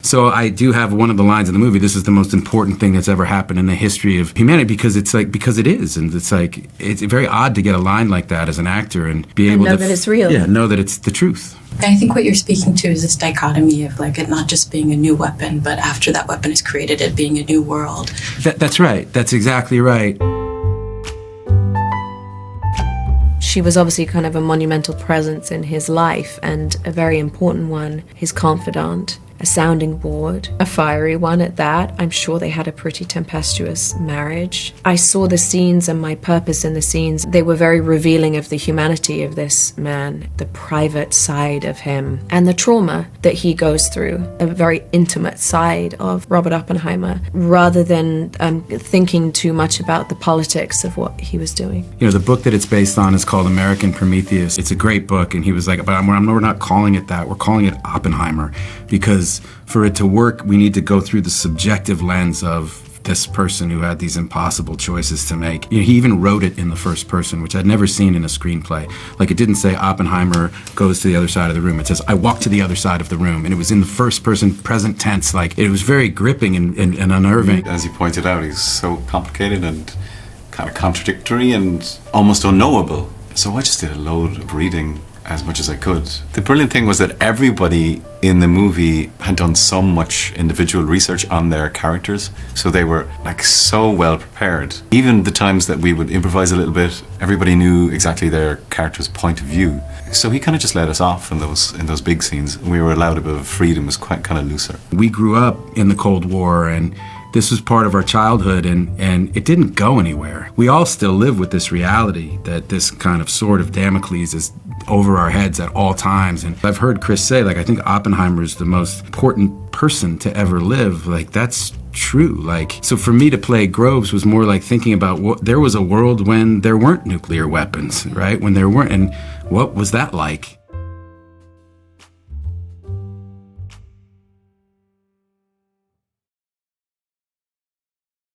So I do have one of the lines in the movie, this is the most important thing that's ever happened in the history of humanity, because it is. And it's very odd to get a line like that as an actor and be able to know that it's real. Yeah, know that it's the truth. I think what you're speaking to is this dichotomy of like it not just being a new weapon, but after that weapon is created, it being a new world. That's right. That's exactly right. She was obviously kind of a monumental presence in his life, and a very important one, his confidant, a sounding board, a fiery one at that. I'm sure they had a pretty tempestuous marriage. I saw the scenes and my purpose in the scenes. They were very revealing of the humanity of this man, the private side of him, and the trauma that he goes through, a very intimate side of Robert Oppenheimer, rather than thinking too much about the politics of what he was doing. You know, the book that it's based on is called American Prometheus. It's a great book, and he was like, but we're not calling it that. We're calling it Oppenheimer, because for it to work, we need to go through the subjective lens of this person who had these impossible choices to make. You know, he even wrote it in the first person, which I'd never seen in a screenplay. Like, it didn't say Oppenheimer goes to the other side of the room. It says, I walk to the other side of the room. And it was in the first person, present tense. Like, it was very gripping and unnerving. As you pointed out, he's so complicated and kind of contradictory and almost unknowable. So I just did a load of reading as much as I could. The brilliant thing was that everybody in the movie had done so much individual research on their characters, so they were like so well prepared. Even the times that we would improvise a little bit, everybody knew exactly their character's point of view. So he kind of just let us off in those big scenes. We were allowed a bit of freedom, it was quite kind of looser. We grew up in the Cold War, and this was part of our childhood, and it didn't go anywhere. We all still live with this reality that this kind of sword of Damocles is over our heads at all times. And I've heard Chris say, like, I think Oppenheimer is the most important person to ever live. Like, that's true. Like, so for me to play Groves was more like thinking about there was a world when there weren't nuclear weapons, right? When there weren't, and what was that like?